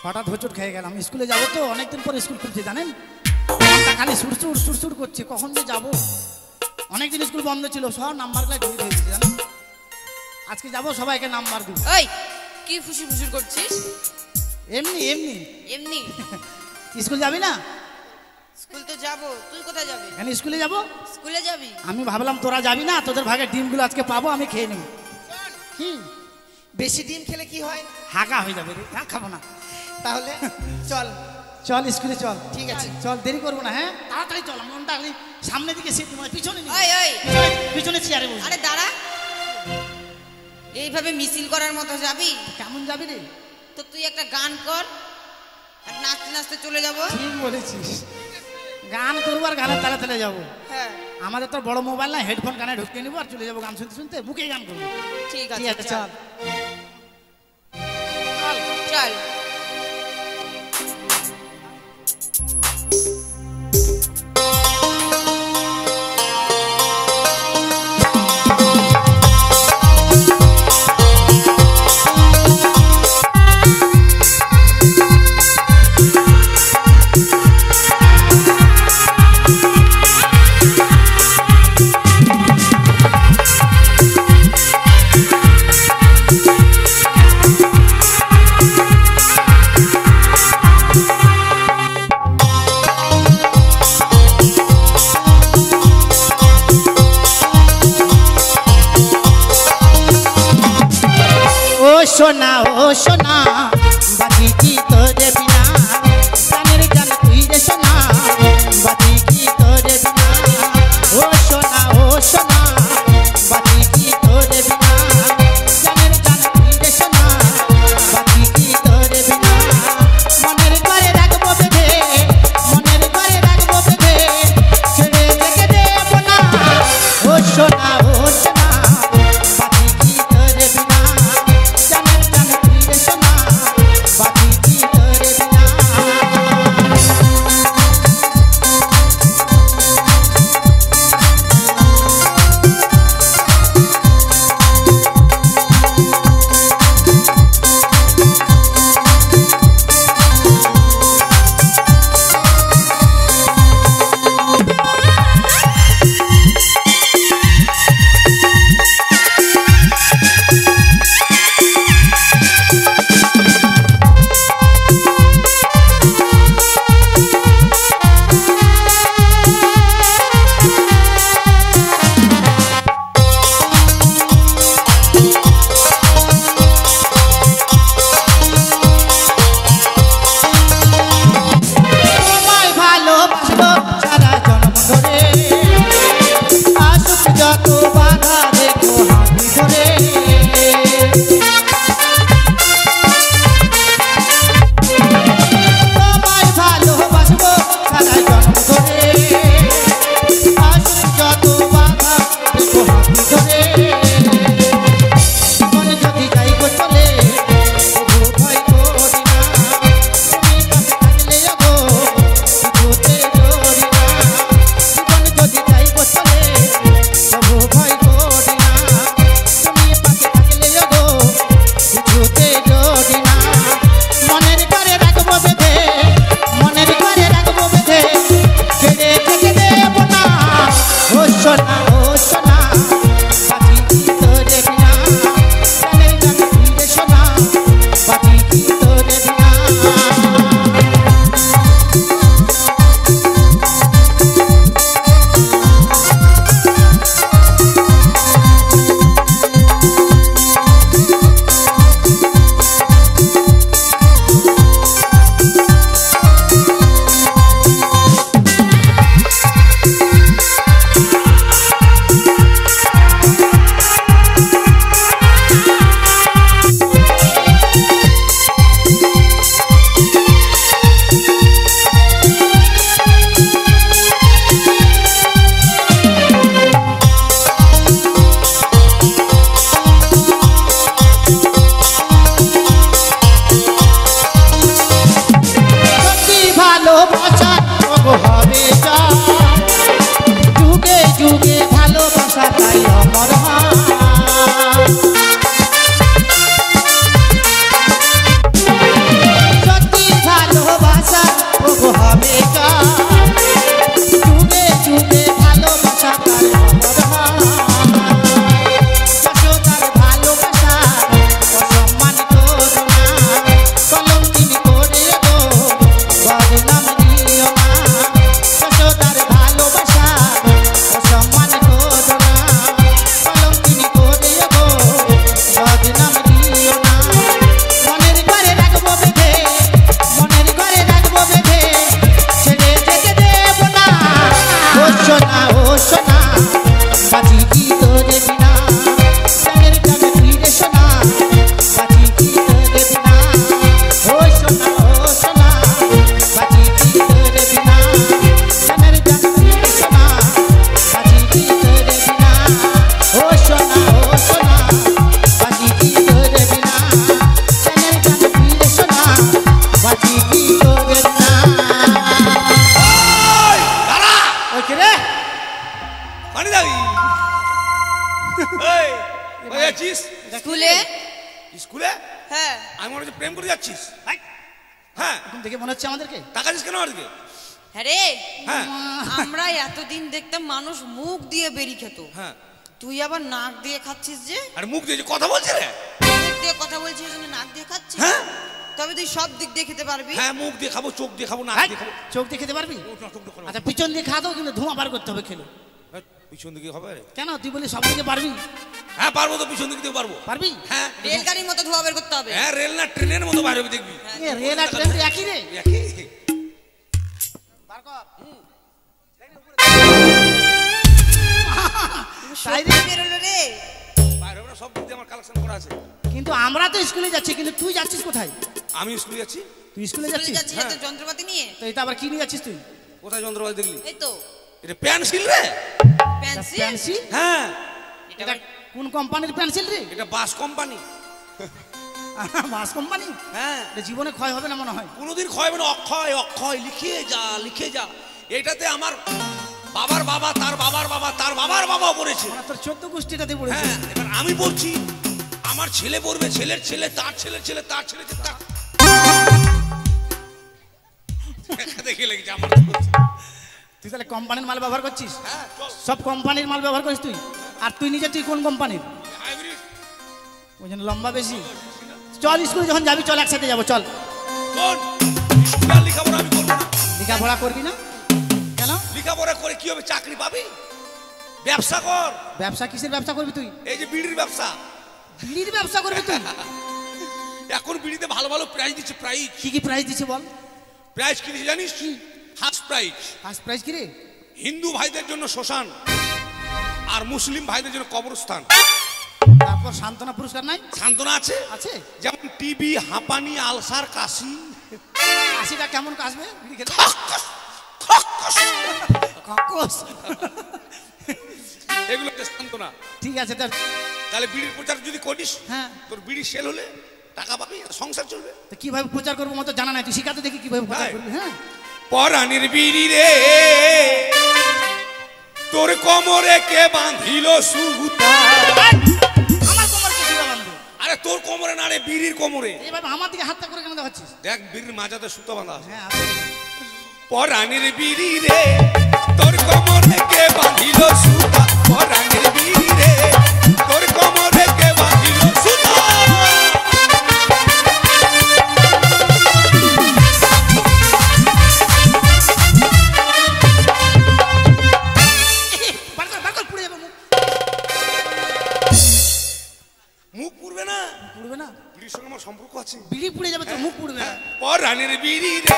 হঠাৎ হোঁচট খেয়ে গেলাম। স্কুলে যাবো তো, অনেকদিন পর স্কুল খুলছে জানেন, খালি সুরসুর সুরসুর করছে, কখন যে যাবো। অনেকদিন স্কুল বন্ধ ছিল, সব নাম্বারগুলো ডিলিট হয়ে গেছে জানেন। আজকে যাবো, সবাইকে নাম্বার দিব। এই কি ফুসুর ফুসুর করছিস? এমনি এমনি এমনি। স্কুল যাবি না? স্কুল তো যাবো, তুই কোথায় যাবি? কেন স্কুলে যাবো? স্কুলে যাবি? আমি ভাবলাম তোরা যাবি না, তোদের ভাগে ডিমগুলো আজকে পাবো, আমি খেয়ে নেব। কি বেশি ডিম খেলে কি হয়? হাগা হয়ে যাবে রে, খাবো না। তাহলে চল চল স্কুলে চল। ঠিক আছে চল, দেরি করবো না। হ্যাঁ তাড়াতাড়ি চল, মনটা খালি সামনের দিকে সিট নয়, পিছনে নিয়ে। ওই ওই পিছনে চেয়ারে বসে। আরে দাঁড়া, এইভাবে মিছিল করার মতো যাবি? কেমন যাবি রে? তো তুই একটা গান কর, আর নাচতে নাচতে চলে যাব। ঠিক বলেছিস, গান করবো আর গানের তালে তালে যাবো। হ্যাঁ আমাদের তো বড় মোবাইল না, হেডফোন কানে ঢুকিয়ে নিবো আর চলে যাবো গান শুনতে শুনতে, বুকে গান করবো। ঠিক ঠিক আছে আছে চল। চল। সোনা ও সোনা, বাকি কি তোরে বিনা, প্রাণের গান তুই রে সোনা, বাকি কি তোরে বিনা। ও সোনা ও সোনা, বাকি কি তোরে বিনা, প্রাণের গান তুই রে সোনা, বাকি কি তোরে বিনা। মনের ঘরে রাখবো বেঁধে, মনের ঘরে রাখবো বেঁধে, ছেড়ে রেখে দেব না। ও সোনা ও সোনা, বাকি কি তোরে বিনা, প্রাণের গান তুই রে সোনা, ওই যাচ্ছিস স্কুলে স্কুলে? হ্যাঁ আমি মনে হচ্ছে প্রেম করে যাচ্ছিস। হ্যাঁ, এখন দেখে মনে হচ্ছে আমাদেরকে তাকাচ্ছিস কেন আজকে? হ্যাঁ রে হ্যাঁ আমরা এতদিন দেখতাম মানুষ মুখ দিয়ে বেরি খেত, হ্যাঁ, তুই আবার নাক দিয়ে খাচ্ছিস যে? আর মুখ দিয়ে যে কথা বলছে রে। মুখ দিয়ে কথা বলছিস জন্য নাক দিয়ে খাচ্ছিস? হ্যাঁ তবে তুই সব দিক দিয়ে খেতে পারবি। হ্যাঁ, মুখ দিয়ে খাবো, চোখ দিয়ে খাবো, নাক হাই, দিয়ে খাবো। চোখ দিয়ে খেতে পারবি? চোখ দিয়ে খাবো। আচ্ছা পিছন দিয়ে খা দাও, কিন্তু ধোঁয়া বার করতে হবে খেলে। হ্যাঁ, পিছন দিকে হবে? কেন তুই বলি সব দিকে পারবি? হ্যাঁ পারবো তো, পিছন দিকে দিয়ে পারবো। পারবি? হ্যাঁ রেলগাড়ির মতো ধোয়া বের করতে হবে। হ্যাঁ, রেল না ট্রেনের মতো বাইরে হবে দেখবি। এ রেল আর ট্রেন তো একই রে। একই। তাই রে। সত্যি বেরোলো রে। বাইরে হবে না, সব দিক দিয়ে আমার কালেকশন করা আছে। কিন্তু আমরা তো স্কুলে যাচ্ছি, কিন্তু তুই যাচ্ছিস কোথায়? আমি স্কুলে যাচ্ছি। তুই স্কুলে চলে যাচ্ছিস? যাচ্ছিস এত যন্ত্রপাতি নিয়ে? তো এটা আবার কি নিয়ে যাচ্ছিস তুই? কোথায় যন্ত্রপাতি দেখলি? এই তো এটা পেন্সিল রে। পেন্সিল। পেন্সিল? হ্যাঁ, এটা কোন কোম্পানির পেন্সিল রে? এটা বাস কোম্পানি। মাস কোম্পানি? হ্যাঁ, এটা জীবনে ক্ষয় হবে না মনে হয়। কোনোদিন ক্ষয় হবে না। অক্ষয় অক্ষয় লিখে যা, লিখে যা। এটাতে আমার বাবার বাবা, তার বাবার বাবা, তার বাবার বাবাও পড়েছে। মানে তোর 14 গোষ্ঠীটাতে পড়েছে। হ্যাঁ, এবার আমি পড়ছি, আমার ছেলে পড়বে, ছেলের ছেলে, তার ছেলের ছেলে, তার ছেলে তার। দেখে লেগেছে আমার। তুই তাহলে কোম্পানির মাল ব্যবহার করছিস? হ্যাঁ, চল। সব কোম্পানির মাল ব্যবহার করিস তুই? আর তুই নিজে তুই কোন কোম্পানির? হাইব্রিড। ওই জন্য লম্বা বেশি। চল স্কুলে যখন যাবি চল একসাথে যাবো, চল। শোন, স্কুলে আর লেখাপড়া আমি করবো না। লেখাপড়া করবি না কেন? লেখাপড়া করে কি হবে? চাকরি পাবি? ব্যবসা কর। ব্যবসা কিসের ব্যবসা করবি তুই? এই যে বিড়ির ব্যবসা। বিড়ির ব্যবসা করবি তুই? এখন বিড়িতে ভালো ভালো প্রাইজ দিচ্ছে। প্রাইজ কি কি প্রাইস দিচ্ছে বল? প্রাইজ কি দিচ্ছে জানিস? ফার্স্ট প্রাইজ ফার্স্ট প্রাইস কি রে? হিন্দু ভাইদের জন্য শ্মশান, আর মুসলিম ভাইদের জন্য কবরস্থান। তারপর সান্ত্বনা পুরস্কার নাই? সান্ত্বনা আছে। আছে। যেমন টিবি, হাঁপানি, আলসার, কাশি। কাশিটা কেমন কাশবে বিড়ি খেলে? খকস, খকস। কাকস। এগুলো হচ্ছে সান্ত্বনা। ঠিক আছে তার। তাহলে বিড়ির প্রচার যদি করিস, হ্যাঁ। তোর বিড়ি সেল হলে টাকা পাবি, সংসার চলবে। তো কিভাবে প্রচার করবো মতো জানা নাই, তুই শিখাতে দেখি কিভাবে প্রচার ভাই। করবি। হ্যাঁ, পরাণের বিড়ি রে, তোর কোমরে কে বাঁধিল সুতা। আমার কোমরকে দিবা বান্ধব। আরে তোর কোমরে না রে, বিড়ির কোমরে। এইভাবে আমার দিকে হাতটা করে কেন দেখাচ্ছিস? দেখ, বিড়ির মাজাতে সুতা বাঁধা আছে। হ্যাঁ আছে। পরাণের বিড়ি রে, তোর কোমরে কে বাঁধিল সুতা। পরাণের বিড়ি রে, তোর কোমরে কে বাঁধিল সুতা। বারবার পুড়ে যাবে মুখ। মুখ পুড়বে না? পুড়বে না? বিড়ির সঙ্গে আমার সম্পর্ক আছে। বিড়ি পুড়ে যাবে তোর মুখ পুড়বে না। পরাণের বিড়ি রে,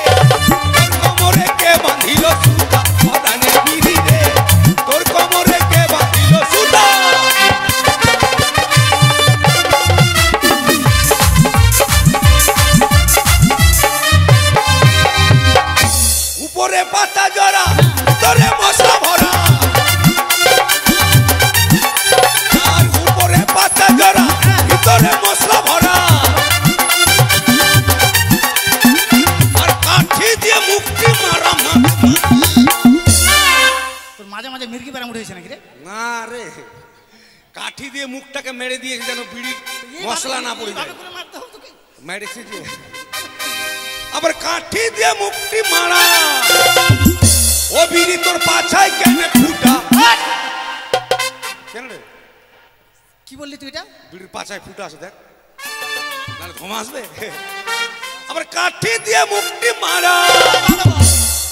তোর কোমরে কে বাঁধিল সুতা। পরাণের বিড়ি রে, তোর কোমরে কে বাঁধিল সুতা। উপরে পাতা জরা, ভিতরে মশলা ভরা। আর উপরে পাতা জরা, ভিতরে মশলা ভরা। আর কাঠি দিয়ে মুক্তি মারা। তোর মাঝে মাঝে মির্গি ব্যারাম উঠেছে নাকি রে? না রে, কাঠি দিয়ে মুখটাকে মেরে দিয়ে যেন বিড়ি মশলা না পড়ে যায়। এইভাবে করে মারতে হবে তোকে। মেরেছি যে। আবার কাঠি দিয়ে মুক্তি মারা। ও বিড়ি তোর পাছায় কেন ফুটা? কেন রে? কি বললি তুই এটা? বিড়ির পাছায় ফুটা আছে দেখ, নাহলে ধোঁয়া আসবে। আবার কাঠি দিয়ে মুক্তি মারা।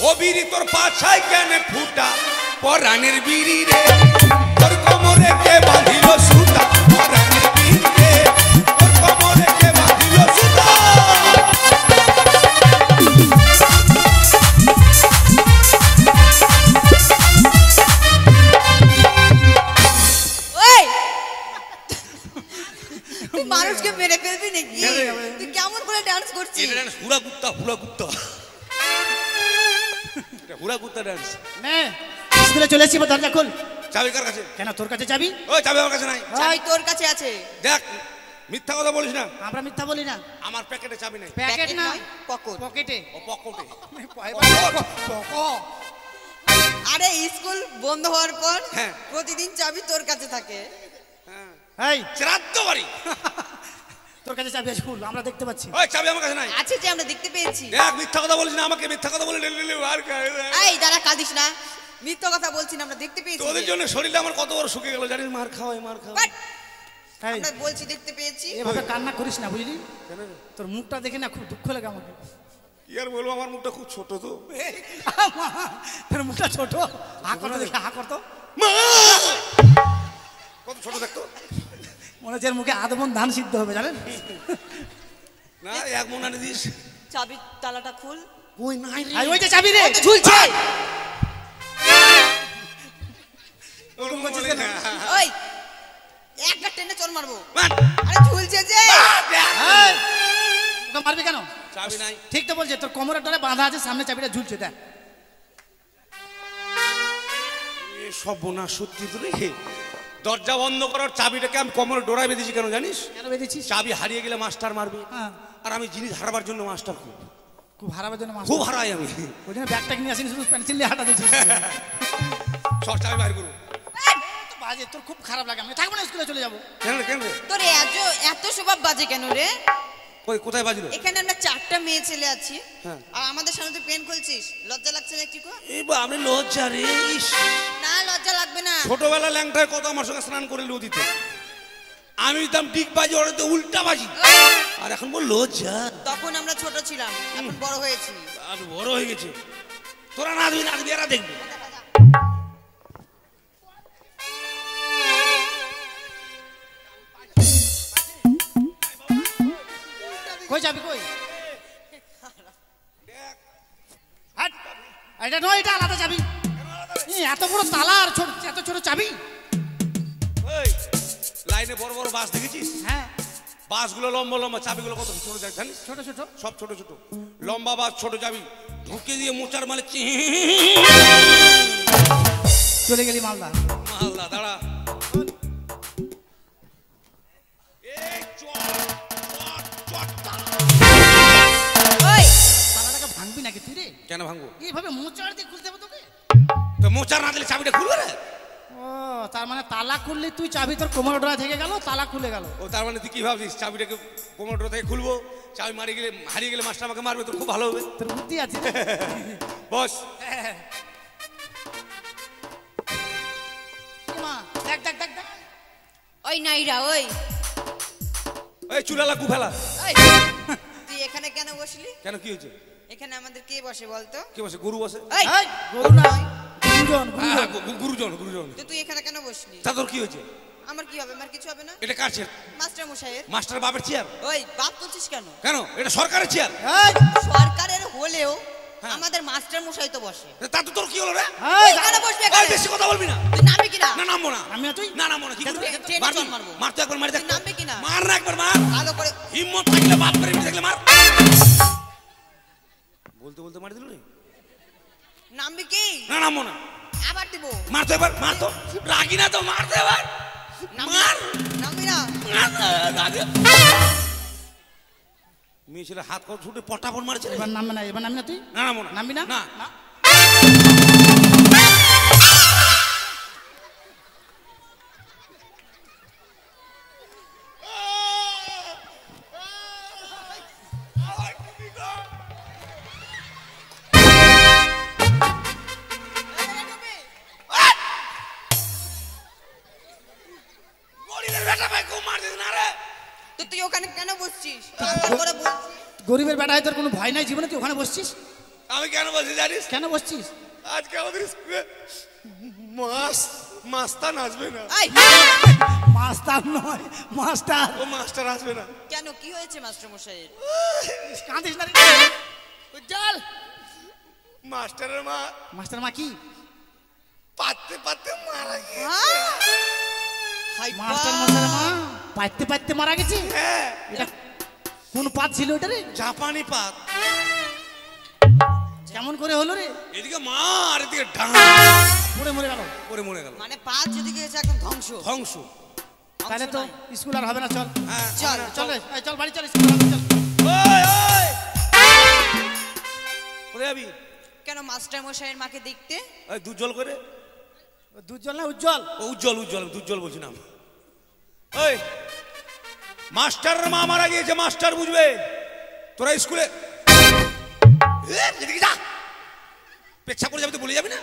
ও বিড়ি তোর পাছায় কেন ফুটা? পরাণের বিড়ি রে, তোর কোমরে কে বাঁধিল সুতা। পরাণের বিড়ি রে, তোর কোমরে কে বাঁধিল সুতা। ওই তুই মানুষকে মেরে ফেলবি নাকি? তুই কেমন করে ডান্স করছিস? এটা ডান্স হুড়া কুত্তা, হুড়া কুত্তা। এটা হুড়া কুত্তা ডান্স। নে স্কুলে চলে এসেছি, দরজা খোল। চাবি কার কাছে? কেন তোর কাছে যাবি? ওই চাবি আমার কাছে নাই। চাবি তোর কাছে আছে। দেখ, মিথ্যা কথা বলিস না। আমরা মিথ্যা বলি না। আমার প্যাকেটে চাবি নেই। প্যাকেট না, পকেট। পকেটে। ও পকেটে। আরে স্কুল বন্ধ হওয়ার পর হ্যাঁ। প্রতিদিন চাবি তোর কাছে থাকে। হ্যাঁ, এই শ্রাদ্ধ বাড়ি। তোর কাছে চাবি আছে, খুল, আমরা দেখতে পাচ্ছি। ওই চাবি আমার কাছে নাই। আছে যে আমরা দেখতে পেয়েছি। দেখ মিথ্যা কথা বলিস না, আমাকে মিথ্যা কথা বলে আর এই দাঁড়া, কাঁদিস না, মিথ্যা কথা বলছি না, আমরা দেখতে পেয়েছি। তোদের জন্য শরীরটা আমার কত বড় শুকিয়ে গেল জানিস, মার খাওয়াই মার খাওয়াই। বাট, এই আমরা বলছি দেখতে পেয়েছি। এভাবে কান্না করিস না, বুঝলি? তোর মুখটা দেখে না খুব দুঃখ লাগে আমাকে। কি আর বলবো, আমার মুখটা খুব ছোট তো। তোর মুখটা ছোট, হা করতো দেখে, হা করতো। মা! কত ছোট দেখতো। মনে হচ্ছে এর মুখে আধমন ধান সিদ্ধ হবে, জানেন? না এক মন আনে দিস। চাবি তালাটা খুল। ওই নাই রে। ওই যে চাবি রে, ও তো ঝুলছে। ওরকম বলিস না। ওই একটা টেনে চোর মারবো। মান। আরে ঝুলছে যে। এই, ওকে মারবি কেন? চাবি নাই। ঠিক তো বলছে, তোর কোমরের ডরে বাঁধা আছে, সামনে চাবিটা ঝুলছে। দেখ এ সর্বনাশ, সত্যি তো রে। দরজা বন্ধ করার চাবিটাকে আমি কোমরে ডোরায় বেঁধেছি কেন জানিস? কেন বেঁধেছিস? চাবি হারিয়ে গেলে মাস্টার মারবে। হ্যাঁ। আর আমি জিনিস হারাবার জন্য মাস্টার খুব খুব হারাবার জন্য খুব হারাই আমি। ওই জন্য ব্যাগটা কিনে আসিনি, শুধু পেন্সিল দিয়ে হাঁটা দিচ্ছিস। সব চাবি বাইর করবো। তো বাজে, তোর খুব খারাপ লাগে। আমি থাকবো না, স্কুলে চলে যাবো। কেন রে কেন রে? তোর এত স্বভাব বাজে কেন রে? ওই কোথায় বাজলো? এখানে আমরা 4টা মেয়ে ছেলে আছি, হ্যাঁ। আর আমাদের সামনে তুই পেন খুলছিস, লজ্জা লাগছে না একটু? এই বা আমি লজ্জা রে। ইস, না লজ্জা লাগবে না। ছোটবেলা ল্যাংটায় কত আমার সঙ্গে স্নান করে নদীতে, আমি দিতাম ডিগ বাজি, ওরা তো উল্টা বাজি। আর এখন বল লজ্জা। তখন আমরা ছোট ছিলাম, এখন বড় হয়েছি। আর বড় হয়ে গেছে। তোরা না দিবি, না দিবি, এরা দেখবি। কই যাবি, কই? হাট। এটা নয়, এটা আলাদা চাবি। এত বড় তালা আর এত ছোট চাবি। এই, লাইনে বড় বড় বাস দেখেছিস? হ্যাঁ, বাসগুলো লম্বা লম্বা, চাবিগুলো কত ছোট জানিস? ছোট ছোট। সব ছোট ছোট। লম্বা বাস, ছোট চাবি, ঢুকে দিয়ে মোচার মালে চলে গেলি মালদা। মালদা। দাঁড়া। এই ওই তালাটাকে ভাঙবি নাকি তুই রে? কেন ভাঙবো? এইভাবে মোচার দিয়ে খুলতে হবে তোকে? তো মোচার না দিলে চাবিটা খুলবে না। ও, তার মানে তালা খুললে তুই চাবি তোর কোমর ডোরা থেকে গেল, তালা খুলে গেল। ও তার মানে তুই কি ভাবছিস চাবিটাকে কোমর থেকে খুলবো, চাবি হারিয়ে গেলে মাস্টার আমাকে মারবে, তোর খুব ভালো হবে। তোর বুদ্ধি আছে রে। বস মা, দেখ দেখ দেখ দেখ। ওই নাইরা, ওই এই চুলালা কুফেলা। ওই, তুই এখানে কেন বসলি? কেন কি হয়েছে? এখানে আমাদের কে বসে বলতো? কে বসে? গরু বসে। ওই এই, গরু না, গুরুজন, হ্যাঁ, গুরুজন। গুরুজন গুরুজন। তো তুই এখানে কেন বসলি? তা তোর কি হয়েছে? আমার কি হবে? আমার কিছু হবে না। এটা কার চেয়ার? মাস্টার মশাইয়ের। মাস্টার বাপের চেয়ার? ওই বাপ তুলছিস কেন? কেন? এটা সরকারের চেয়ার। এই, সরকারের হলেও হ্যাঁ। আমাদের মাস্টার মশাই তো বসে। তা তো তোর কি হলো রে? এই, তুই এখানে বসবি এই, এখানে? বেশি কথা বলবি না। তুই নামবি কিনা? না নামবো না। আমি না তুই? না নামবো না। কি করবি? ট্রেনে মারবি? চল মারবো। মার তো একবার, মারি দেখ। তুই নামবি কিনা? মার না একবার, মার। ভালো করে হিম্মত থাকলে বাপ করে দেখলে মার। বলতে বলতে মারি দিল রে। নামবি কি? না নামবো না। আবার দিব। মার তো এবার, মার তো। রাগি না তো, মার তো এবার। মার। নামবি না? মেয়ে ছেলে হাত কত ছুটে পটাপট মারছে রে। এবার নামবে না, এবার নামবি না তুই? না নামবো না। নামবি না? না। না। গরিবের বেটা ভাই খুব মারছিস না রে। তো তুই ওখানে কেন বসছিস? ভালো করে বলছি। গরিবের বেটা হয়, তোর কোনো ভয় নাই জীবনে, তুই ওখানে বসছিস? আমি কেন বলছি জানিস? কেন বসছিস? আজকে আমাদের স্কুলে মাস্টার আসবে না। এই মাস্টার নয়, মাস্টার। ও মাস্টার আসবে না। কেন, কি হয়েছে মাস্টার মশাইয়ের? কাঁদিস না রে। উজ্জ্বল। মাস্টারের মা মাস্টার মা কি? পাততে পাততে মারা গেছে। হ্যাঁ? হাই মাস্টার বাবা। মশাই মা পাইতে পাইতে মারা গেছে? হ্যাঁ, এটা কোন পাত ছিল এটা রে? জাপানি পাত। কেমন করে হলো রে? এদিকে মা আর এদিকে ডান পড়ে মরে গেল। করে মরে গেল। মানে পাঁচ যদি গেছে একদম ধ্বংস। ধ্বংস। তাহলে তো স্কুল আর হবে না। চল হ্যাঁ চল চল রে, এই চল বাড়ি চল, স্কুল হবে, চল। ওই ওই কোথায় যাবি? কেন মাস্টার মশাইয়ের মাকে দেখতে? ওই দুধ জল করে। দুজ্জ্বল না উজ্জ্বল? ও উজ্জ্বল, উজ্জ্বল দুধ জল বলছি না। ওই মাস্টার মা মারা গিয়েছে, মাস্টার বুঝবে। তোরা স্কুলে এদিকে যা, পেচ্ছা করে যাবি তো বলে যাবি না।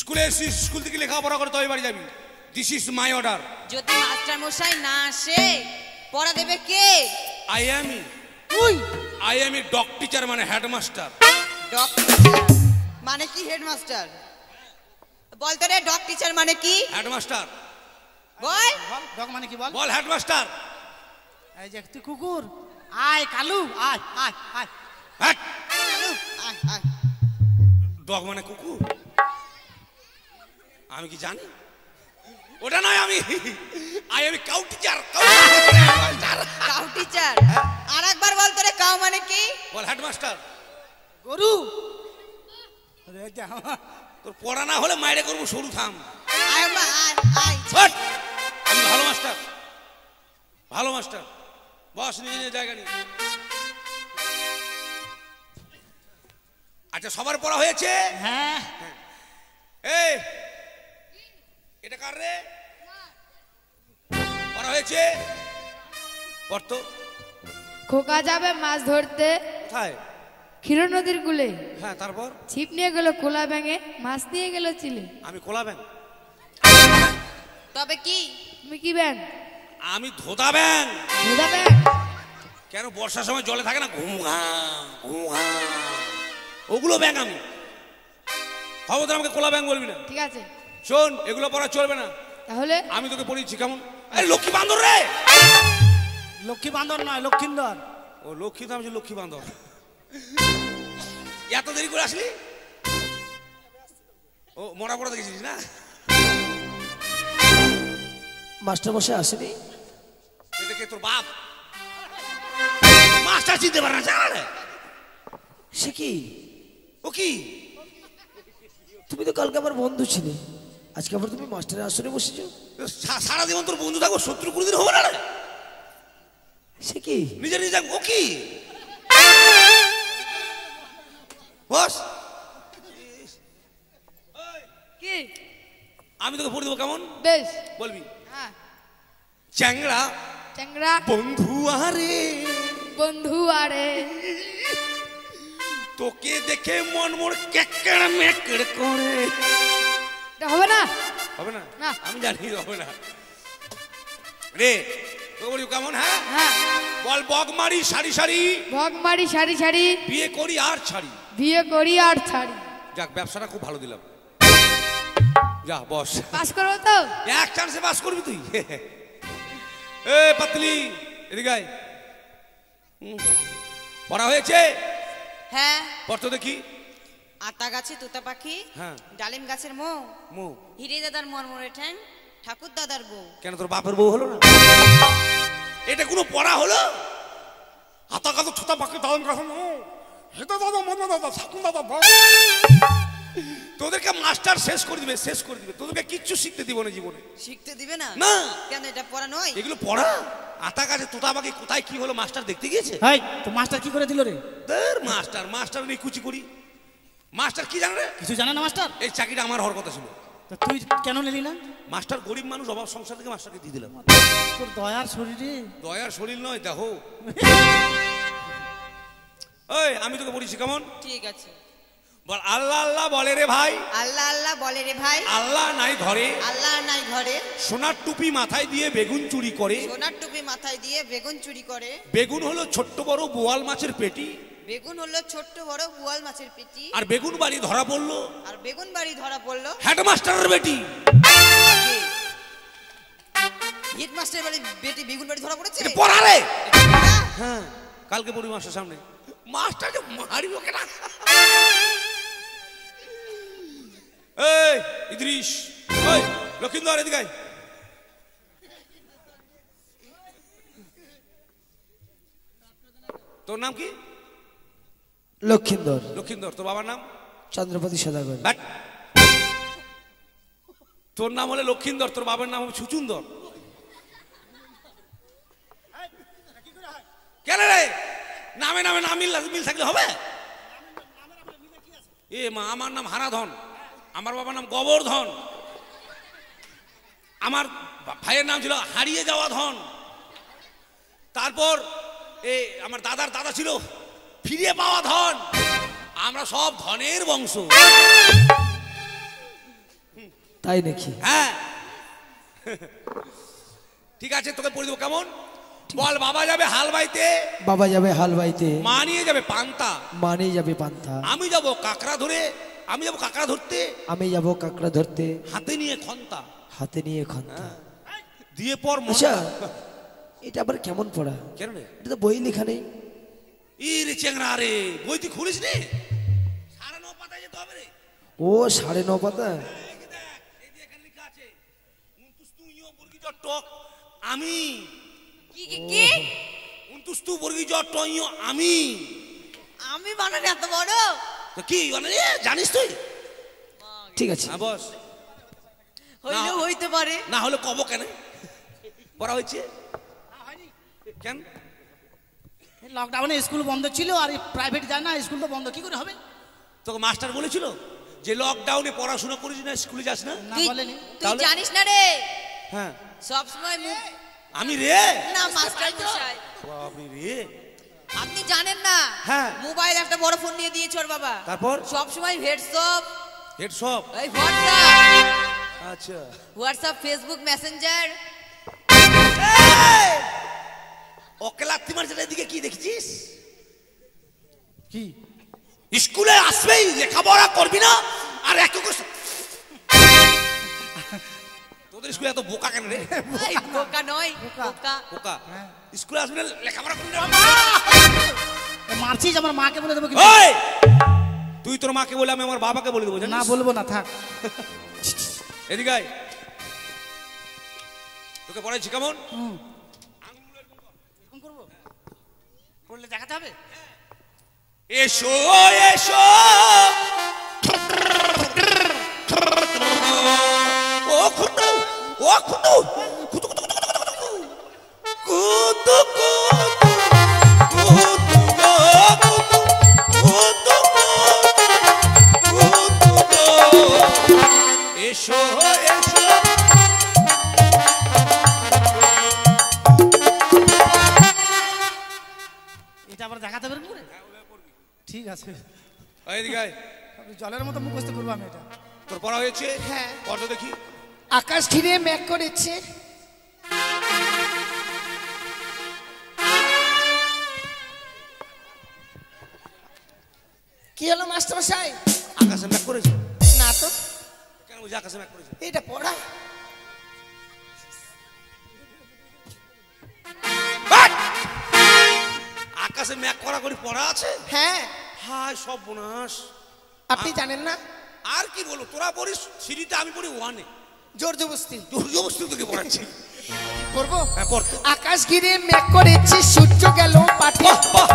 স্কুলে এসেছিস, স্কুল থেকে লেখাপড়া করে তবে বাড়ি যাবি। This is my order. যদি মাস্টার মশাই না আসে পড়া দেবে কে? I am a dog teacher, মানে হেডমাস্টার। ডগ টিচার মানে কি? হেডমাস্টার বল তো রে। ডগ টিচার মানে কি? হেডমাস্টার বল। বল ডগ মানে কি বল? বল হেডমাস্টার। এই যে তুই কুকুর, আয় কালু, আয় আয় আয়। হ্যাট, আয় আয়। ডগ মানে কুকুর? আমি কি জানি? ওটা নয়, আমি কাউ টিচার। Cow teacher. আর একবার বল তো রে, কাউ মানে কি? বল হেডমাস্টার। গরু। তোর পড়া না হলে মাইরে করবো, সরু থাম। আয় মা, আয় আয়। হট! আমি ভালো মাস্টার, ভালো মাস্টার। বস নিজে নিজে জায়গা নিয়ে। আচ্ছা, সবার পড়া হয়েছে? হ্যাঁ। এই এটা কার রে? পড়া হয়েছে? পড় তো। খোকা যাবে মাছ ধরতে কোথায়? ক্ষীর নদীর কূলে। হ্যাঁ, তারপর? ছিপ নিয়ে গেল কোলা ব্যাঙে, মাছ নিয়ে গেল চিলে। আমি কোলা ব্যাং। তবে কি? তুমি কি ব্যাং? আমি ধোদা ব্যাং। ভেদা ব্যাং? কেন বর্ষার সময় জলে থাকে না, ঘুমঘা ঘুমঘা, ওগুলো ব্যাং আমি। খবর আমাকে কোলা ব্যাং বলবি না। ঠিক আছে। শোন, এগুলো পড়া চলবে না। তাহলে আমি তোকে পড়িয়েছি কেমন? আরে লক্ষ্মী বান্দর রে। লক্ষ্মী বান্দর নয়, লক্ষিন্দর। ও লক্ষ্মী, তো আমি লক্ষ্মী বান্দর। এত দেরি করে আসলি? ও মরা পড়া দেখেছিস না? মাস্টার মশাই আসেনি? এটা কে, তোর বাপ? মাস্টার চিনতে পারে না, জানা রে? সে কি? ও কি? তুমি তো কালকে আমার বন্ধু ছিলে, আজকে আবার তুমি মাস্টারের আসনে বসেছো। সারা জীবন তোর বন্ধু থাকবো, শত্রু কোনোদিন হবে না রে। সে কি? নিজে নিজে ও কি? বস, কি? আমি তোকে পড়ে দেবো কেমন? বেশ। বলবি? হ্যাঁ। চ্যাংড়া চ্যাংরা বন্ধু আরে, বন্ধু আরে, তোকে দেখে মন মোর কেকড় মেকড় করে। এটা হবে না? হবে না? না। আমি জানি হবে না রে। তোকে বলি কেমন? হ্যাঁ হ্যাঁ। বল, বগ মারি সারি সারি, ভগ মারি সারি সারি, বিয়ে করি আর ছাড়ি। বিয়ে করি আর ছাড়ি। যাক, ব্যবসাটা খুব ভালো দিলাম। যা বস। পাস করবো তো? এক চান্সে পাস করবি তুই? এ পাতলি, এদিকে আয়। পড়া হয়েছে? হ্যাঁ। পড়তো দেখি। আতা গাছে তোতা পাখি, হ্যাঁ। ডালিম গাছের মৌ, মো হিরে দাদার মরমরে ঠ্যাং, ঠাকুর দাদার বউ। কেন, তোর বাপের বউ হলো না? এটা কোনো পড়া হলো? হাতা কাতো ছোটা পাখি দাম গাছ, হেতা দাদা মনে দাদা ঠাকুর দাদা। তোদেরকে মাস্টার শেষ করে দিবে, শেষ করে দিবে। তোদেরকে কিচ্ছু শিখতে দিব না জীবনে। শিখতে দিবে না? না। কেন, এটা পড়া নয়? এগুলো পড়া? আতা গাছে তোতা পাখি কোথায় কি হলো মাস্টার দেখতে গিয়েছে? হাই, তো মাস্টার কি করে দিল রে? তোর মাস্টার, মাস্টার নেই কুচি করি। মাস্টার কি জানে রে? কিছু জানে না মাস্টার? এই চাকরিটা আমার হওয়ার কথা ছিল। তো তুই কেন নিলি না? মাস্টার গরিব মানুষ, অভাব সংসার থেকে মাস্টারকে দিয়ে দিলাম। তোর দয়ার শরীরে। দয়ার শরীর নয়, দেখো। ওই আমি তোকে বলেছি কেমন? ঠিক আছে। বল, আল্লাহ আল্লাহ বলে রে ভাই। আল্লাহ আল্লাহ বলে রে ভাই। আল্লাহ নাই ঘরে, আল্লাহ নাই ঘরে, সোনার টুপি মাথায় দিয়ে বেগুন চুরি করে। সোনার টুপি মাথায় দিয়ে বেগুন চুরি করে। বেগুন হলো ছোট্ট বড় বোয়াল মাছের পেটি, বেগুন হলো ছোট্ট বড় বোয়াল মাছের পেটি। আর বেগুন বাড়ি ধরা পড়লো আর বেগুন বাড়ি ধরা পড়লো হেডমাস্টারের বেটি। হেডমাস্টারের বাড়ি বেটি বেগুন বাড়ি ধরা পড়েছে। এটা পড়া রে? হ্যাঁ, কালকে পড়ি মাস্টার সামনে। মাস্টার যে মারিব কেনা। এই ইদ্রিস, ওই লক্ষিন্দর, এদিকে আয়। তোর নাম কি? লক্ষিন্দর। লক্ষিন্দর। তোর বাবার নাম? চন্দ্রপতি সদাগর। ব্যাট। তোর নাম হলে লক্ষিন্দর, তোর বাবার নাম হবে ছুচুন্দর। কেন রে? নামে নামে নাম মিল থাকলে হবে? এ মা, আমার নাম হারাধন, আমার বাবার নাম গোবর্ধন, আমার ভাইয়ের নাম ছিল হারিয়ে যাওয়া ধন। তারপর এই আমার দাদার দাদা ছিল ফিরে পাওয়া ধন। আমরা সব ধনের বংশ। তাই নাকি? হ্যাঁ ঠিক আছে, তোকে পড়ে দেবো কেমন? বল, বাবা যাবে হাল বাইতে, বাবা যাবে হাল বাইতে, মা নিয়ে যাবে পান্তা, মা নিয়ে যাবে পান্তা, আমি যাব কাকড়া ধরে, আমি যাব কাকড়া ধরতে, আমি যাব কাকড়া ধরতে, হাতে নিয়ে খন্তা, হাতে নিয়ে খন্তা। দিয়ে পর আচ্ছা, এটা আবার কেমন পড়া? কেন রে? এটা তো বই লেখা নেই। ই রে চেংড়া রে, বই তুই খুলিস নি? 9.5 পাতায় যেতে হবে রে। ও 9.5 পাতা। আমি কি কি কি? উনতুস্তু বর্গী জট আমি, আমি বানান এত বড়? তো কি মানে জানিস তুই? ঠিক আছে, হ্যাঁ বস। হইলেও হইতে পারে। না হলে কব কেন পড়া হয়েছে? কেন? লকডাউনে স্কুল বন্ধ ছিল, আর প্রাইভেট যায় না, স্কুল তো বন্ধ, কি করে হবে? তোকে মাস্টার বলেছিল যে লকডাউনে পড়াশোনা করিস না, স্কুলে যাস না? না বলেনি। তুই জানিস না রে? হ্যাঁ সব সময় আমি রে না মাস্টার মশাই, আমি রে। আপনি জানেন না? হ্যাঁ। মোবাইল একটা বড় ফোন নিয়ে দিয়েছে ওর বাবা। তারপর সব সময় হোয়াটসঅ্যাপ, হেডসপ। এই হোয়াটসঅ্যাপ, আচ্ছা হোয়াটসঅ্যাপ, ফেসবুক, মেসেঞ্জার। ওকে লাত্তি মারছে, এদিকে কি দেখছিস? কি স্কুলে আসবেই, লেখাপড়া করবি না, আর এক তোদের স্কুলে এত বোকা কেন রে? এই বোকা নয়, বোকা। বোকা স্কুলে আসবি না, লেখাপড়া করবি না। মারছিস? আমার মাকে বলে দেবো কি? ওই, তুই তোর মাকে বলে, আমি আমার বাবাকে বলে দেবো। না বলবো না, থাক। এদিকে আয়। তোকে পড়াইছি কেমন? এরকম করবো? করলে দেখাতে হবে। এসো এসো ও খুঁটু, ও খুঁটু, খুঁটু খুঁটু খুঁটু এসো এসো। এটা আবার দেখাতে পারবো রে? ঠিক আছে, এদিকে আয়। জলের মতো মুখস্থ করবো আমি এটা। তোর পড়া হয়েছে? হ্যাঁ। পড়ো দেখি। আকাশ ঘিরে মেঘ করেছে, কি হলো মাস্টার মশাই? আকাশে মেঘ করেছে? না তো, কেন বুঝি আকাশে মেঘ করেছে? এটা পড়া। আকাশে মেঘ করা করে পড়া আছে? হ্যাঁ, হায় সব বোনাস। আপনি জানেন না? আর কি বলো, তোরা পড়িস সিঁড়িতে, আমি পড়ি ওয়ানে। জোর জবস্তি দুর্যোগস্তু তোকে পড়াচ্ছি। পড়বো? হ্যাঁ পড়। আকাশ ঘিরে মেঘ করেছে, সূর্য গেল পাঠে,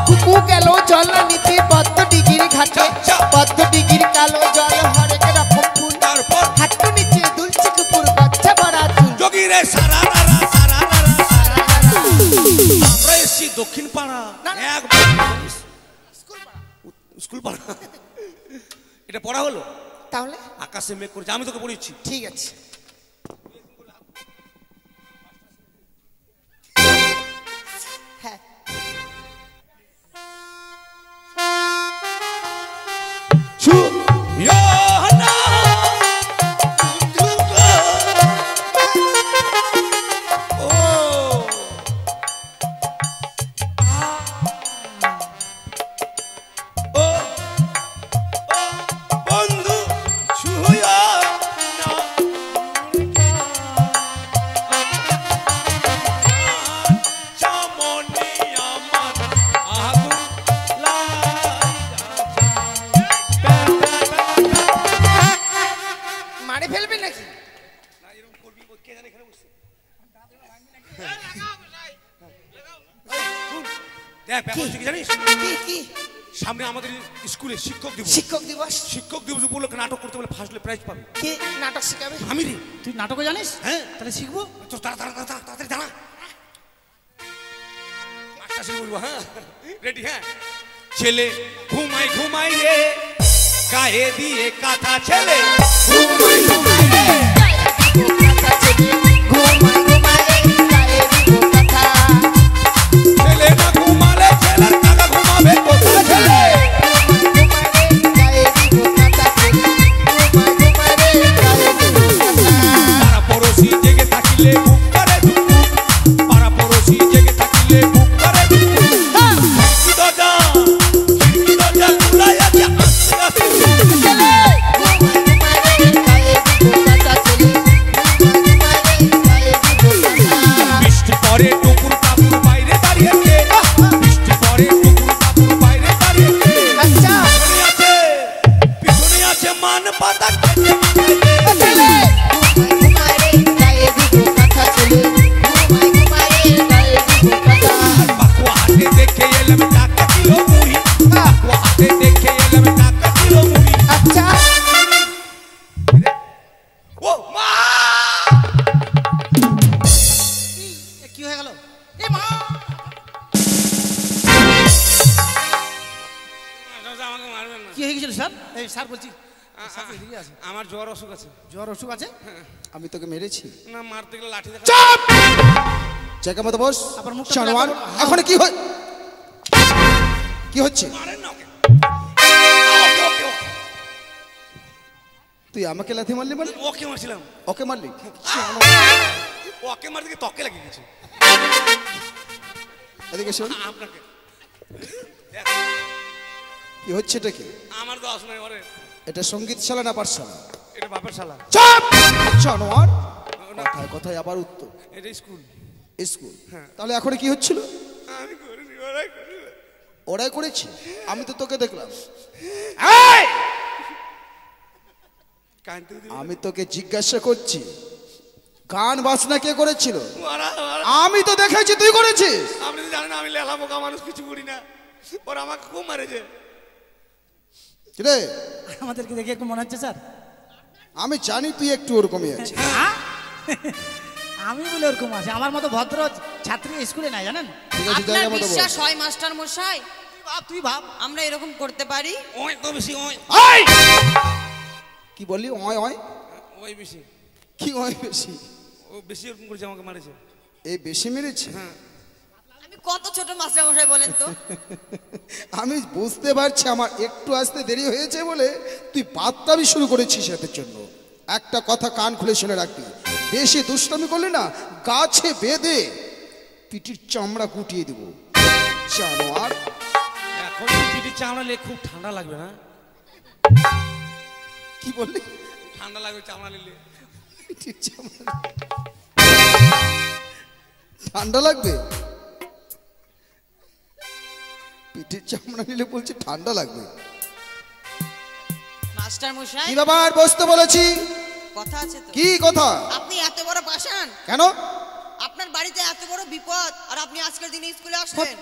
কুকু গেল জল নিতে পদ্ম ডিগির ঘাটে, পদ্ম ডিগির কালো জল হরেক রকম ফুল, তারপর হাঁটু নিচে দুলছে কুকুর, বাচ্চা ভরা চুল। যোগী রে সারা রারা সারা রারা সারা রারা। আমরা এসছি দক্ষিণ পাড়া। স্কুল পাড়া। এটা পড়া হলো? তাহলে আকাশে মেঘ করেছে, আমি তোকে পড়িয়েছি। ঠিক আছে। হ্যাঁ, বন্ধু ছুঁয়া মারে ফেলবে নাকি? দেখ ব্যাপার হচ্ছে কি জানিস? কি কি? সামনে আমাদের স্কুলে শিক্ষক দিবস। শিক্ষক দিবস? শিক্ষক দিবস উপলক্ষে নাটক করতে বলে, ফার্স্ট হলে প্রাইজ পাবে। কে নাটক শেখাবে? আমি রে। তুই নাটকও জানিস? হ্যাঁ। তাহলে শিখবো। তো তাড়াতাড়ি দাঁড়া। মাস্টার সঙ্গে বলবো। হ্যাঁ রেডি? হ্যাঁ। ছেলে ঘুমাই ঘুমাই রে, গায়ে দিয়ে কাঁথা ছেলে ঘুমাই ঘুমাই রে, ঘুমাই কি হয়ে গেল? এ মা! আমাকে মারবেন না। কি হয়ে গেছিল স্যার? এই স্যার বলছি স্যার এদিকে আছে। আমার জ্বর অসুখ আছে। জ্বর অসুখ আছে? আমি তোকে মেরেছি? না, মারতে গেলে লাঠি দেখা। চুপ! জায়গা মতো বস। আবার মুখটা জানোয়ার, খোলা করো। এখন কি হয়? কি হচ্ছে? মারেন না ওকে। ওকে, ওকে, ওকে। তুই আমাকে লাথি মারলি মানে? ওকে মারছিলাম। ওকে মারলি? ওকে মারতে গিয়ে ত্বকে লাগিয়ে গেছে। এদিকে শোন, আপনাকে কি হচ্ছে এটা কি? আমার দোষ নাই ওরে। এটা সঙ্গীতশালা না পাঠশালা? এটা বাপের শালা। চুপ! জানোয়ার, কথায় কথায় আবার উত্তর। এটা স্কুল। স্কুল? তাহলে এখন কি হচ্ছিল? আমি করিনি, ওরাই করেছে। ওরাই করেছে? আমি তো তোকে দেখলাম। কানতে দিবি? আমি তোকে জিজ্ঞাসা করছি, গান বাজনা কে করেছিল? মারা, মারা। আমি তো দেখেছি তুই করেছিস। আপনি তো জানেন আমি লেলা বোকা মানুষ, কিছু করি না। ওরা আমাকে খুব মারেছে। রে, আমাদেরকে দেখে একটু মনে হচ্ছে স্যার। আমি জানি তুই একটু ওরকমই আছিস। হ্যাঁ? আমি বলে ওরকম আছে, আমার মতো ভদ্র ছাত্রী স্কুলে নাই জানেন। ঠিক আছে, আপনার জায়গা মতো বস। বিশ্বাস হয় মাস্টার মশাই তুই ভাব আমরা এরকম করতে পারি? ওই তো বেশি, ওই এই! কি বললি? অয় অয়? ওই বেশি। কি অয় বেশি? ও বেশি এরকম করেছে, আমাকে মারেছে। এই বেশি মেরেছে? হ্যাঁ। আমি কত ছোট মাস্টার মশাই বলেন তো? আমি বুঝতে পারছি আমার একটু আসতে দেরি হয়েছে বলে তুই বাদতামি শুরু করেছিস এদের জন্য। একটা কথা কান খুলে শুনে রাখবি, বেশি দুষ্টামি করলে না গাছে বেঁধে পিঠির চামড়া গুটিয়ে দেব। জানোয়ার! এখন পিঠে চামড়া নিলে খুব ঠান্ডা লাগবে না? কি বললি? ঠান্ডা লাগবে চামড়া নিলে। পিঠির চামড়া ঠান্ডা লাগবে? পিঠির চামড়া নিলে বলছে ঠান্ডা লাগবে? মাস্টার মশাই কি ব্যাপার? বসতে বলেছি। কথা আছে তো? কি কথা? আপনি এত বড় পাষাণ, কেন? আপনার বাড়িতে এত বড় বিপদ, আর আপনি আজকের দিনে স্কুলে আসলেন?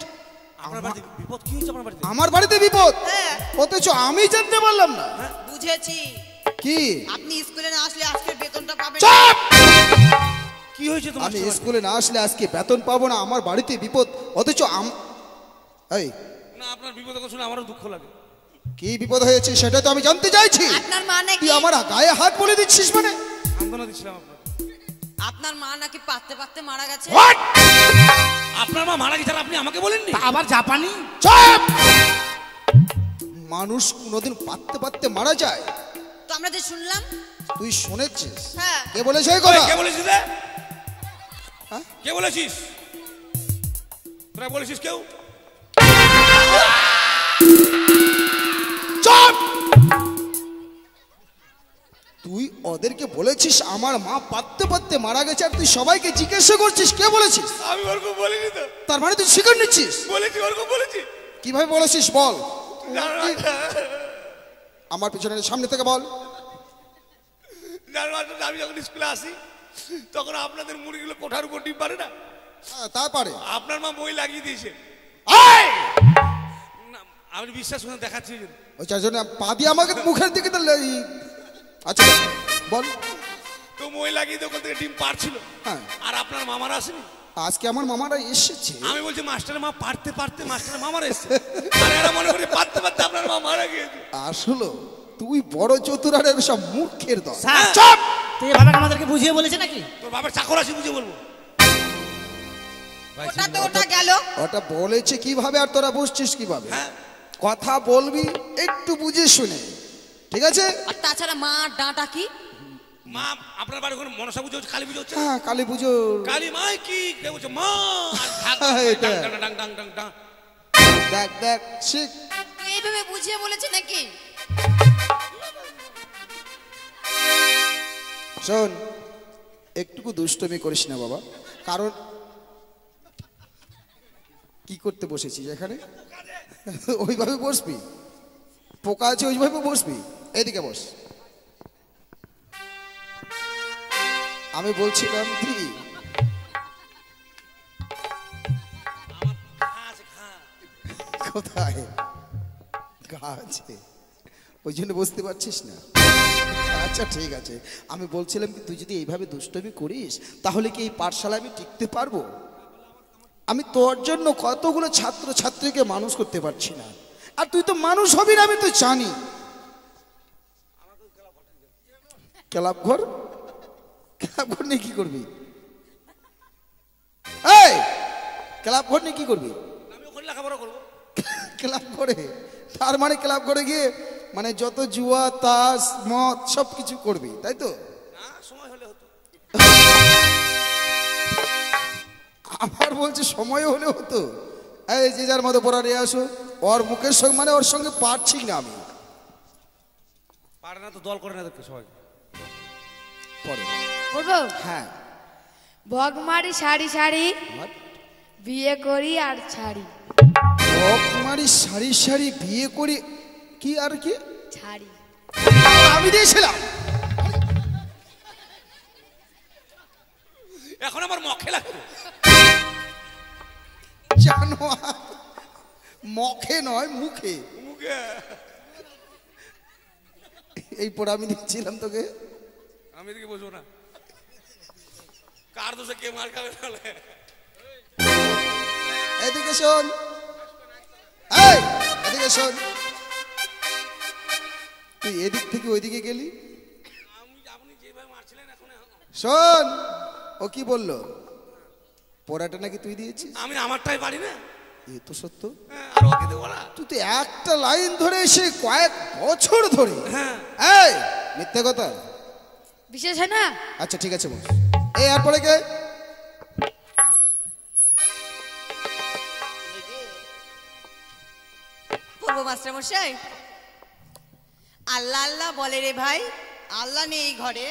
আপনার বাড়িতে বিপদ কি হয়েছে? আপনার বাড়িতে আমার বাড়িতে বিপদ? হ্যাঁ, অথচ আমি জানতে পারলাম না। বুঝেছি। কি? আপনি স্কুলে না আসলে আজকের বেতনটা পাবেন না। চুপ! কি হয়েছে তোমার? আমি স্কুলে না আসলে আজকে বেতন পাবো না, আমার বাড়িতে বিপদ, অথচ এই না, আপনার বিপদের কথা শুনে আমারও দুঃখ লাগে। কি বিপদ হয়েছে সেটা তো আমি জানতে চাইছি। আপনার মা নাকি তুই আমার গায়ে হাত বলে দিচ্ছিস মানে? সান্ত্বনা দিচ্ছিলাম আপনার। আপনার মা নাকি পাততে পাততে মারা গেছে? What? আপনার মা মারা গেছে আর আপনি আমাকে বলেননি? আবার জাপানি? চুপ! মানুষ কোনোদিন পাততে পাততে মারা যায়? তো আমরা যে শুনলাম। তুই শুনেছিস? হ্যাঁ। কে বলেছে এই ওই, কথা? কে বলেছিস রে? হ্যাঁ? কে বলেছিস? তোরা বলেছিস কেউ? চুপ! তুই ওদেরকে বলেছিস আমার মা পাততে পাততে মারা গেছে, আর তুই সবাইকে জিজ্ঞাসা করছিস কে বলেছিস? আমি ওরকম বলিনি তো। তার মানে তুই স্বীকার নিচ্ছিস? বলেছি, ওরকম বলেছি। কিভাবে বলেছিস বল? জানো না, আমার পিছনে সামনে থেকে বল। জানো না, আমি যখন স্কুলে আসি তখন আপনাদের মুড়িগুলো কোঠার উপর ডিম পারে না, তারপরে আপনার মা মই লাগিয়ে দিয়েছে। না, আমি বিশ্বাস করে দেখাচ্ছি। ওই চার জন্য পা দিয়ে আমাকে মুখের দিকে তো আচ্ছা বল। তো মই লাগিয়ে দিয়ে ওখান থেকে ডিম পারছিল। হ্যাঁ। আর আপনার মামারা আসেনি। আজকে আমার মামারা এসেছে। আমি বলছি মাস্টারের মা পারতে পারতে মাস্টারের মামারা এসেছে। আর এরা মনে করি পারতে পারতে আপনার মা মারা গিয়েছে। আসলে তুই বড় চতুর আর এর সব মুখের দল। স্যার চুপ! তুই এভাবে আমাদেরকে বুঝিয়ে বলেছে নাকি? তোর বাবার চাকর আসি বুঝে বলবো। ওটা তো ওটা গেল। ওটা বলেছে কিভাবে আর তোরা বুঝছিস কিভাবে? হ্যাঁ। কথা বলবি একটু বুঝে শুনে, ঠিক আছে? আর তাছাড়া মা ডাঁটা কি? মা আপনার বাড়ি ওখানে মনসা পুজো হচ্ছে, কালী পুজো হচ্ছে। হ্যাঁ, কালী পুজো। কালী মা কি কে বলছে মা? আর ঢাক এটা। ডাং ডাং ডাং ডাং ডাং। দেখ দেখ শিখ। তুই এইভাবে বুঝিয়ে বলেছে নাকি? শোন, একটুকু দুষ্টমি করিস না বাবা, কারণ কি করতে বসেছিস এখানে? ওইভাবে বসবি, পোকা আছে ওইভাবে বসবি। এদিকে বস। আমি বলছিলাম কি, কোথায় গা আছে ওই জন্য বুঝতে পারছিস না? আচ্ছা ঠিক আছে, আমি বলছিলাম কি তুই যদি এইভাবে দুষ্টমি করিস তাহলে কি এই পাঠশালায় আমি টিকতে পারবো? আমি তোর জন্য কতগুলো ছাত্র ছাত্রীকে মানুষ করতে পারছি না, আর তুই তো মানুষ হবি না, আমি তো জানি। ক্লাব ঘর, ক্লাব ঘর নিয়ে কি করবি? এই ক্লাব ঘর নিয়ে কি করবি? আমি ওখানে লেখাপড়া করবো। ক্লাব করে, তার মানে ক্লাব করে গিয়ে মানে যত জুয়া তাস মদ সব কিছু করবি, তাই তো? না, সময় হলে হতো। আমার বলছে সময় হলে হতো। এই যে যার মতো পড়া নিয়ে আসো, ওর মুখের সঙ্গে মানে ওর সঙ্গে পারছি না আমি। পারে না তো দল করে না দেখতে সবাই। পড়ো। বলবো? হ্যাঁ। ভগমারি সারি সারি বিয়ে করি আর ছাড়ি। কুমারী সারি সারি বিয়ে করে কি আর কি ছাড়ি। আমি দিয়েছিলাম। এখন আমার মখে লাগতো। জানো মখে নয় মুখে। মুখে এই পড়া আমি দিয়েছিলাম তোকে। আমি এদিকে বসবো না, কার দোষে কে মার খাবে তাহলে। এদিকে শোন, এই এদিকে শোন, তুই এদিক থেকে ওইদিকে গেলি। আপনি যেভাবে মারছিলেন এখন শোন, ও কি বললো? পড়াটা নাকি তুই দিয়েছিস? আমি আমারটাই পারি না। এ তো সত্য। আর ওকে দেবো না। তুই তো একটা লাইন ধরে এসে কয়েক বছর ধরে। হ্যাঁ। এই মিথ্যে কথা। বিশেষ হয় না? আচ্ছা ঠিক আছে বল। এই আর পরে কে? পূর্ব মাস্টার মশাই, আল্লাহ আল্লাহ বলে রে ভাই, আল্লাহ নেই এই ঘরে,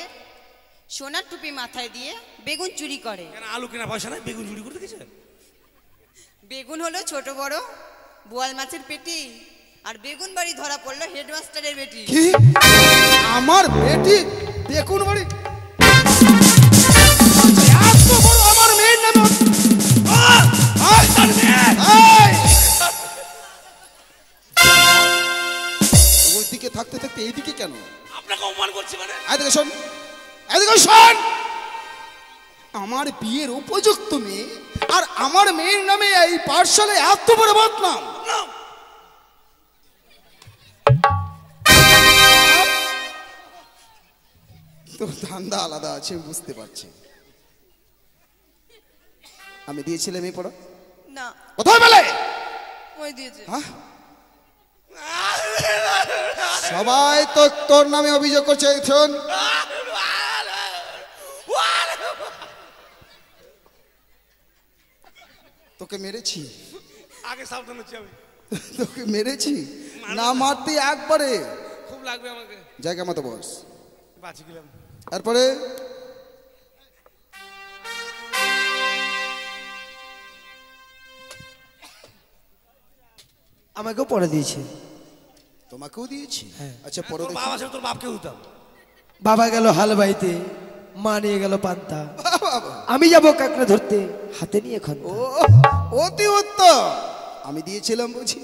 সোনার টুপি মাথায় দিয়ে বেগুন চুরি করে। কেন আলু কেনা পয়সা নাই, বেগুন চুরি করতে গেছে? বেগুন হলো ছোট বড় বোয়াল মাছের পেটি, আর বেগুন বাড়ি ধরা পড়লো হেডমাস্টারের বেটি। কি আমার বেটি বেগুন বাড়ি? এত বড় আমার মেয়ের নামে ওইদিকে থাকতে থাকতে এইদিকে কেন? আপনাকে অপমান করছি মানে? এদিকে শোন, এদিকে শোন, আমার বিয়ের উপযুক্ত মেয়ে আর আমার মেয়ের নামে এই পাঠশালায় এত বড় বদনাম। তোর ধান্দা আলাদা আছে, বুঝতে পারছি। আমি দিয়েছিলাম এই পড়া? না, কোথায় পেলে? ওই দিয়েছে। হ্যাঁ, সবাই তো তোর নামে অভিযোগ করছে। শোন, তোকে মেরেছি, আগে সাবধান হচ্ছি আমি। তোকে মেরেছি না মারতে একবারে। খুব লাগবে আমাকে। জায়গা মতো বস। বাঁচি গেলাম। তারপরে আমাকেও পড়ে দিয়েছে। তোমাকেও দিয়েছি? আচ্ছা পড়ো তোর দেখি। বাবা ছিল, তোর বাপকে দিতাম। বাবা গেল হাল বাইতে, মা নিয়ে গেল পান্তা, আমি যাব কাকড়া ধরতে হাতে নিয়ে এখন। ও অতি উত্তম। আমি দিয়েছিলাম বুঝি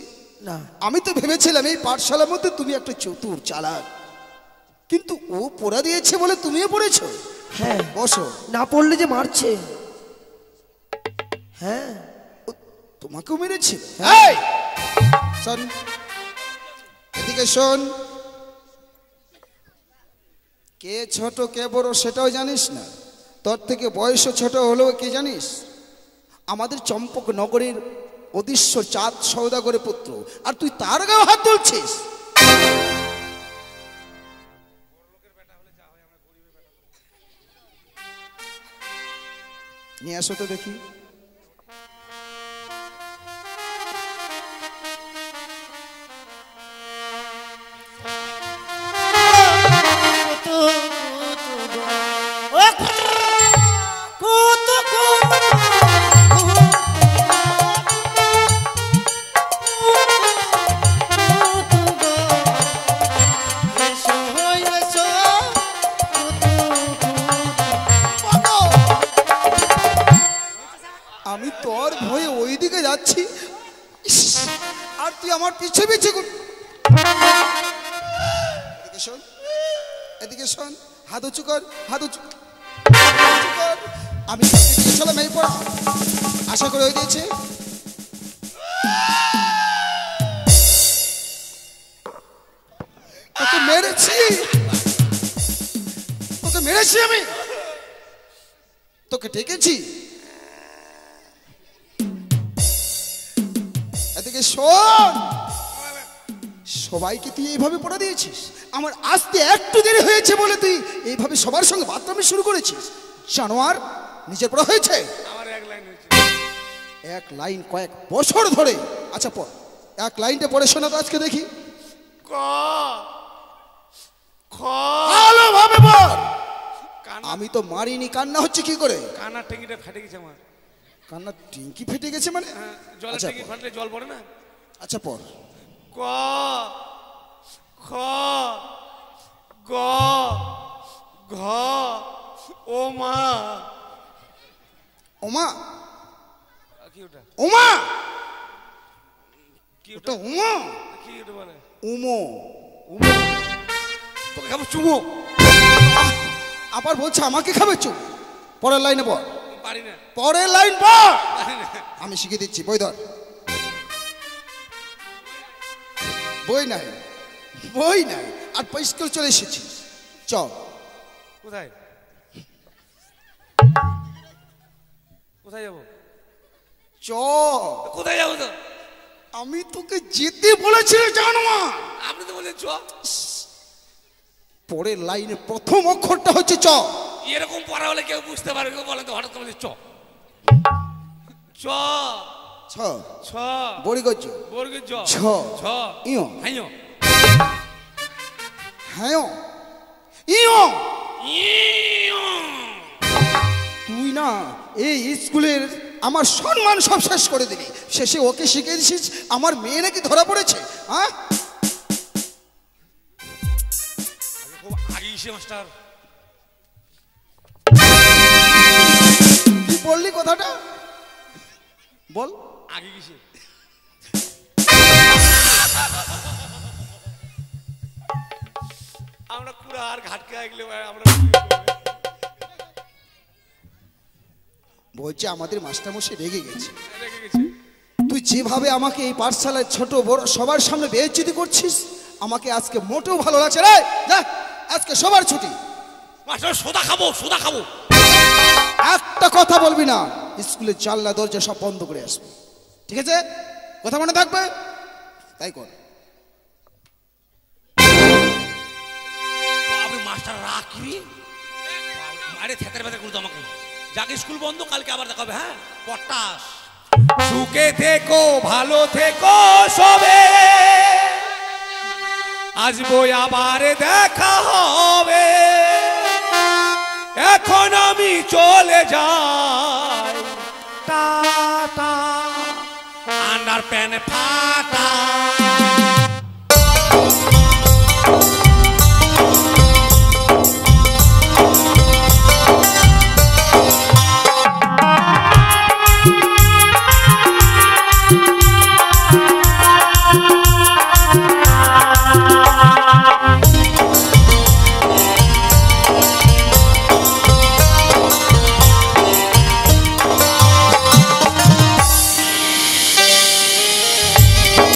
না, আমি তো ভেবেছিলাম এই পাঠশালার মধ্যে তুমি একটা চতুর চালাক, কিন্তু ও পড়া দিয়েছে বলে তুমিও পড়েছো। হ্যাঁ বসো। না পড়লে যে মারছে। হ্যাঁ ও তোমাকেও মেরেছে? হ্যাঁ। এই, শোন এদিকে শোন, কে ছোট কে বড় সেটাও জানিস না, তোর থেকে বয়স ছোট হলেও কি জানিস? আমাদের চম্পক নগরের অদৃশ্য চাঁদ সওদাগরের পুত্র, আর তুই তার গায়ে হাত তুলছিস? নিয়ে আসো তো দেখি। আমি তোর ভয়ে ওইদিকে যাচ্ছি, ইস, আর তুই আমার পিছে পিছে এদিকে শোন, এদিকে শোন, হাত উঁচু কর, হাত উঁচু কর। আমি দিয়েছিলাম এই পড়া, আশা করে হয়ে দিয়েছে। তোকে মেরেছি, তোকে মেরেছি আমি, তোকে ডেকেছি। এদিকে শোন, সবাইকে তুই এইভাবে পড়া দিয়েছিস। আমার আসতে একটু দেরি হয়েছে বলে তুই এইভাবে সবার সঙ্গে বাথরুমে শুরু করেছিস। জানোয়ার, নিজের পড়া হয়েছে? আমার এক লাইন হয়েছে। এক লাইন কয়েক বছর ধরে। আচ্ছা পড়, এক লাইনটা পড়ে শোনা তো আজকে দেখি। ক খ ভালোভাবে বল। কানা, আমি তো মারিনি, কান্না হচ্ছে কি করে? কানার টেঙ্গিটা ফেটে গেছে আমার। কান্নার টিঙ্কি ফেটে গেছে মানে? হ্যাঁ, জলের আচ্ছা টেঙ্গি ফাটলে জল পড়ে না। আচ্ছা পড়। ক খ গ ঘ ও মা। ওমা, কি ওটা? ওমা, কি ওটা ওটা? উমা, কি ওটা বলে? উমো। উমো। তোকে খাবো চুমো। আবার বলছে আমাকে খাবে চুপ। পরের লাইনে পড়, পারি না, পরের লাইন পড়। পারি না। আমি শিখিয়ে দিচ্ছি, বই ধর। বই নাই, বই নাই, আর পরিষ্কার চলে এসেছিস। চ কোথায় কোথায় যাবো? চ। কোথায় যাবো তো? আমি তোকে যেতে বলেছি জানোয়ার। আপনি তো বলছেন চ। পরের লাইনে প্রথম অক্ষরটা হচ্ছে চ। এরকম পড়া হলে কেউ বুঝতে পারবে? কেউ বলেন তো, হঠাৎ করে চ চ ছ, ছ বড়ি গজ, বর্গের জ ছ, ছ ইয়, হাইয় হ্যাঁ, ইয়। ইয়। তুই না এই স্কুলের আমার সম্মান সব শেষ করে দিলি। শেষে ওকে শিখিয়ে দিছিস আমার মেয়ে নাকি ধরা পড়েছে। হ্যাঁ, খুব আগে এসে মাস্টার। কি বললি কথাটা? বল। আগে কিসে? আমরা কুড়া আর ঘাটকে আগলে আমরা বলছে আমাদের মাস্টারমশাই রেগে গেছে। রেগে গেছি। তুই যেভাবে আমাকে এই পাঠশালায় ছোট বড় সবার সামনে বেইজ্জতি করছিস, আমাকে আজকে মোটেও ভালো লাগছে রে। যা, আজকে সবার ছুটি। মাস্টার সোদা খাবো, সোদা খাবো। একটা কথা বলবি না, স্কুলের জানলা দরজা সব বন্ধ করে আসবি, ঠিক আছে? কথা মনে থাকবে, তাই কর। আপনি মাস্টার রাখবি? আরে থেতার বেতার করতো আমাকে। যাকে স্কুল বন্ধ, কালকে আবার দেখা হবে। হ্যাঁ, পটাশ। সুখে থেকো, ভালো থেকো সবে, আসবো আবার দেখা হবে। এখন আমি চলে যাই, টাটা। আন্ডার প্যান্ট ফাটা।